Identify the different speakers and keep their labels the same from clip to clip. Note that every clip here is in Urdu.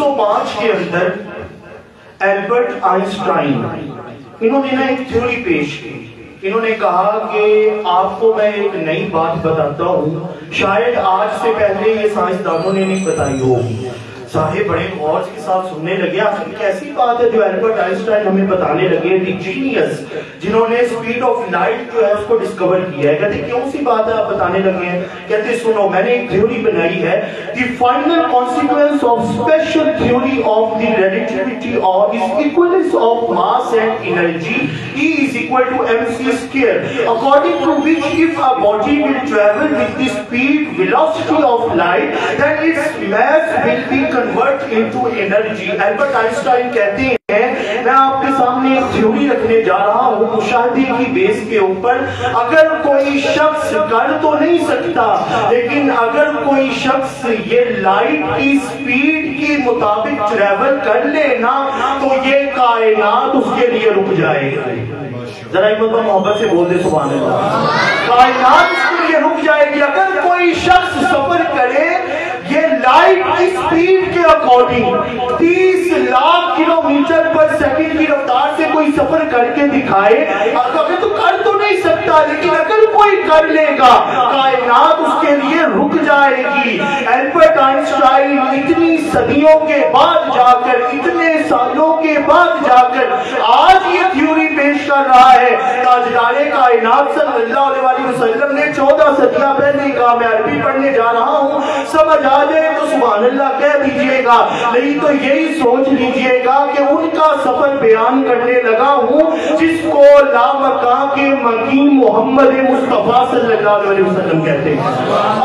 Speaker 1: 1905 کے اندر البرٹ آئنسٹائن انہوں نے ایک تھیوری پیش کی. انہوں نے کہا کہ آپ کو میں ایک نئی بات بتاتا ہوں, شاید آج سے پہلے یہ سائنسدانوں نے نہیں بتائی ہوگی. صاحب بڑے غور کے ساتھ سننے لگے, آخر کیسی بات ہے جو البرٹ آئنسٹائن ہمیں بتانے لگے, دی جینیس جنہوں نے اسپیڈ آف لائٹ جو ہے اس کو ڈسکور کیا ہے. کہتے کیوں سی بات ہے آپ بتانے لگے ہیں؟ کہتے سنو, میں نے ایک تھیوری بنائی ہے, the final consequence of special theory of the relativity اور is equivalence of mass and energy E is equal to mc square, according to which if a body will travel with the speed velocity of light, then its mass will be converted into energy. Albert Einstein کہتے ہیں میں آپ کے سامنے ایک تھیوری رکھنے جا رہا ہوں مشاہدے کی بیس کے اوپر. اگر کوئی شخص کر تو نہیں سکتا, لیکن اگر کوئی شخص یہ لائٹ کی سپیڈ کے مطابق ٹریول کر لے نا تو یہ کائنات اس کے لیے رک جائے گی. ذرا ایک مرتبہ محبت سے بول دے سبحان اللہ. کائنات اس کے لیے رک جائے گی. اگر کوئی شخص سفر کرے یہ لائٹ کی سپیڈ کے according 30 lakh kilometre per second کی رفتار سے کوئی سفر کر کے دکھائے, اگر تو کر تو نہیں سکتا, لیکن اگر کوئی کر لے گا کائنات اس کے لیے رک جائے گی. البرٹ آئنسٹائن اتنی صدیوں کے بعد جا کر, اتنے سالوں کے بعد جا کر آج یہ تھیوری پیش کر رہا ہے. تاجدار کائنات صلی اللہ علیہ وسلم نے 14 صدیاں پہلے کہا میں عربی پڑھنے جا رہا ہوں, سمجھ آ جائے تو سبحان اللہ کہہ دیجئے گا, نہیں تو یہی سوچ لیجئے گا کہ ان کا سفر بیان کرنے لگا ہوں جس کو لامکان کے مکین محمد مصطفیٰ صلی اللہ علیہ وسلم کہتے ہیں.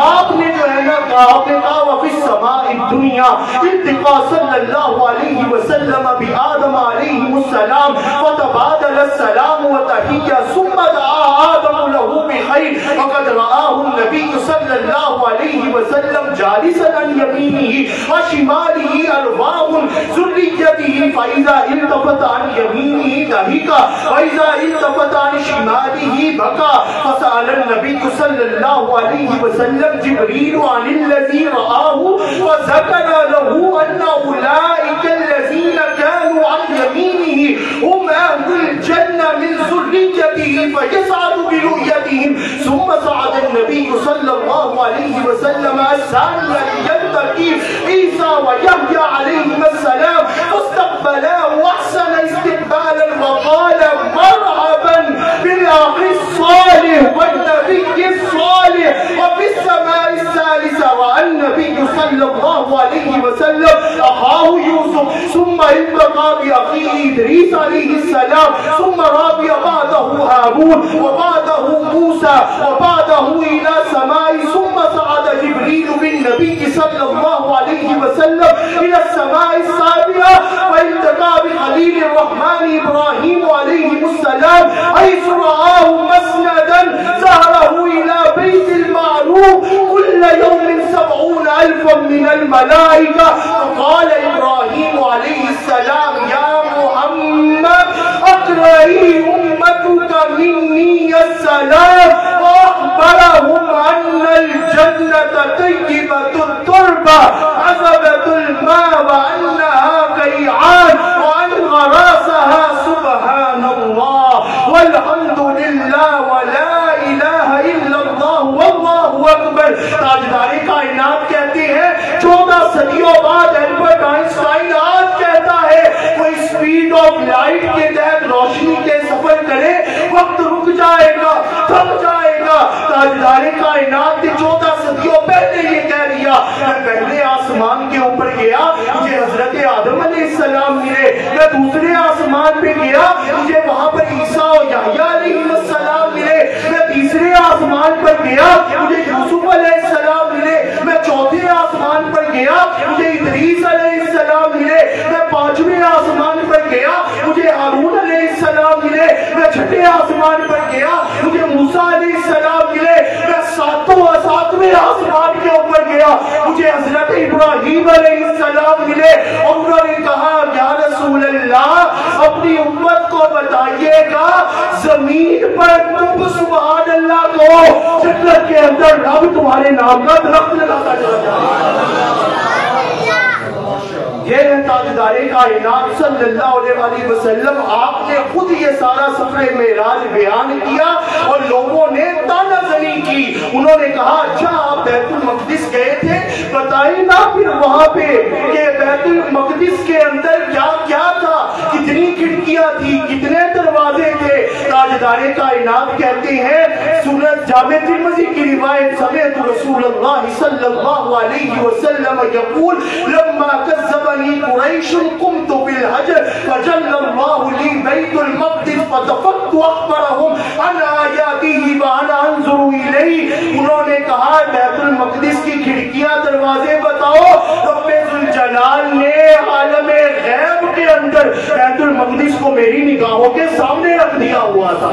Speaker 1: آپ نے جو ہے نا کہا, آپ نے کہا وفی السماء الدنیا التقا صلی اللہ علیہ وسلم بی آدم علیہ السلام فتبادل السلام وتحیہ ثم دعا آدم له بخیر وقد رآہ النبی صلی اللہ علیہ وسلم جالسا عن یمینہ وشمالہ ارواح ذریتہ فاذا التفت عن یمینہ ضحک واذا التفت عن شمالہ بکا فسأل النبی صلی اللہ علیہ وسلم جبریل عن الذی رآہ وذکر له ان اولئک الذین كانوا عن یمینہ هم اہل الجنہ من ذریتہ فیسعد برؤیتہم ثم صعد النبی صلی اللہ علیہ وسلم الثانیہ ليلتقي عیسیٰ ویحییٰ علیہم السلام فاستقبلاه واحسن استقبالا وقال مرحبا بالاخ الصالح والنبي الصالح وفي السماء الثالثة والنبي صلى الله عليه وسلم أخاه يوسف ثم التقى بأخيه إدريس عليه السلام ثم رابع بعده هارون وبعده موسى وبعده إلى سماء ثم صعد جبريل بالنبي صلى الله عليه وسلم إلى السماء السابعة والتقى بخليل الرحمن إبراهيم عليه السلام حيث رآه مسندا ظهره إلى بيت المعروف كل يوم 70,000 من الملائكة. فقال إبراهيم عليه السلام يا محمد أقرئي أمتك مني السلام وأخبرهم أن الجنة طيبة التربة عذبة الماء وأنها كيعان وأن غراسها سبحان الله والحمد لله ولا إله إلا الله والله أكبر. تاجدار کائنات کہتے ہیں 14 صدیوں بعد البرٹ آئنسٹائن آج کہتا ہے کوئی سپیڈ آف لائٹ کے تحت روشنی کے سفر کرے وقت رک جائے گا, تھم جائے گا. تاجدار کائنات نے 14 صدیوں پہلے یہ کہہ دیا. میں پہلے آسمان کے اوپر گیا مجھے حضرت آدم علیہ السلام ملے, میں دوسرے آسمان پہ گیا مجھے وہاں پر عیسیٰ اور یحییٰ علیہ السلام ملے, میں تیسرے آسمان پر گیا مجھے یوسف علیہ السلام ملے, میں چوتھے آسمان پر گیا مجھے ادریس علیہ السلام ملے, میں پانچویں آسمان پر گیا مجھے ہارون علیہ السلام ملے, میں چھٹے آسمان پر گیا مجھے موسیٰ علیہ السلام ملے, میں ساتویں آسمان کے اوپر گیا مجھے حضرت ابراہیم علیہ السلام ملے. اور انہوں نے کہا یا رسول اللہ اپنی امت کو بتائیے گا زمین پر تم سبحان اللہ کو جنت کے اندر رب تمہارے نام کا درخت لگاتا چلا جائے. یہ ہے تاجدار کائنات صلی اللہ علیہ وسلم. آپ نے خود یہ سارا سفر معراج بیان کیا اور لوگوں نے تانا زنی کی. انہوں نے کہا اچھا آپ بیت المقدس گئے تھے, بتائیں نا پھر وہاں پہ کہ بیت المقدس کے اندر کیا کیا تھا, کتنی کھڑکیاں تھی, کتنے دروازے تھے. تاجدار کائنات کہتے ہیں سورۃ جامع ترمذی کی روایت, سمعت رسول اللہ صلی اللہ علیہ وسلم یقول لما کذبنی قریش قمت بالحجر فجل اللہ لی بیت المقدس فتفقت اخبرهم عن آیاته وانا انظر الیہ. انہوں نے کہا بیت المقدس کی کھڑکیاں دروازے بتاؤ. رب ذوالجلال نے عالم غیب کے اندر بیت المقدس کو میری نگاہوں کے سامنے رکھ دیا ہوا تھا.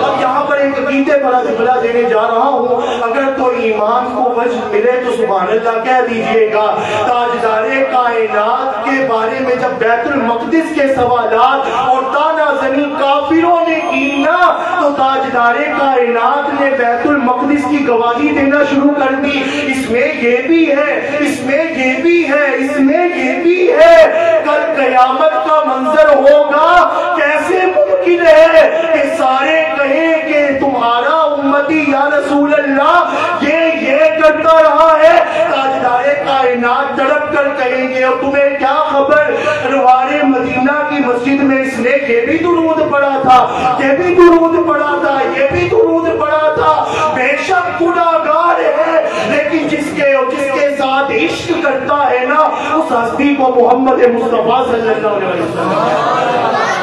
Speaker 1: اب یہاں پر ایک عقیدے پر اطلاع دینے جا رہا ہوں, اگر تو ایمان کو وجہ ملے تو سبحان اللہ کہہ دیجئے گا. تاجدار کائنات کے بارے میں جب بیت المقدس کے سوالات اور تانا زنی کافروں نے کی نا, تو تاجدار کائنات نے بیت المقدس کی گواہی دینا شروع کر دی. اس میں یہ بھی ہے, اس میں یہ بھی ہے, اس میں یہ بھی ہے. کل قیامت کا منظر ہوگا, کیسے ممکن ہے کہ سارے کہیں کہ تمہارا امتی یا رسول اللہ یہ کرتا رہا ہے. تاجدار کائنات تڑپ کر کہیں گے اور تمہیں کیا خبر, روار مدینہ کی مسجد میں اس نے یہ بھی درود پڑھا تھا, یہ بھی درود پڑھا تھا, یہ بھی درود پڑھا تھا. بے شک گناہگار ہے, لیکن جس کے ساتھ عشق کرتا ہے نا, اس ہستی کو محمد مصطفیٰ صلی اللہ علیہ وسلم.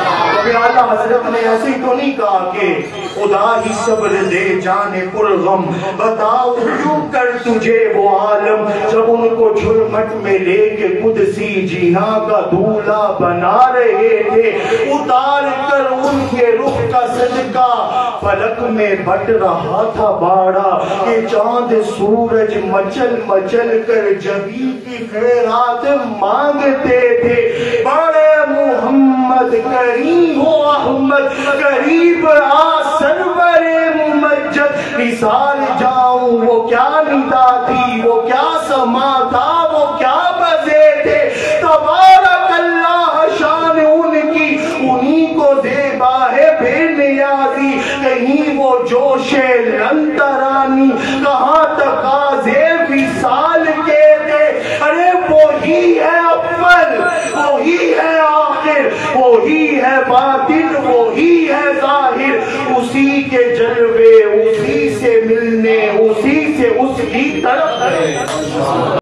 Speaker 1: اعلیٰ حضرت نے ایسے تو نہیں کہا کہ خدا ہی صبر دے جانے پر غم, بتاؤ کیوں کر تجھے وہ عالم جب ان کو جھرمٹ میں لے کے قدسی جینا کا دولہ بنا رہے تھے. اتار کر ان کے رخ کا صدقہ فلک میں بٹ رہا تھا باڑا, کہ چاند سورج مچل مچل کر جبی کی خیرات مانگتے تھے. بڑے محمد کریم ہو احمد قریب آ سرور ممجد, نثار جاؤں وہ کیا ندا تھی, وہ کیا سما تھا, وہ کیا بزے تھے. تبارک اللہ شان ان کی, انہی کو زیبا ہے بے نیازی. کہیں وہ جوش لنترانی, کہاں تقاضے وصال کے تھے. ارے وہی ہے اول, وہی ہے آخر, وہی ہے باطن, وہی ہے ظاہر. اسی کے جلوے, اسی سے ملنے, اسی سے اس کی طرف ہے.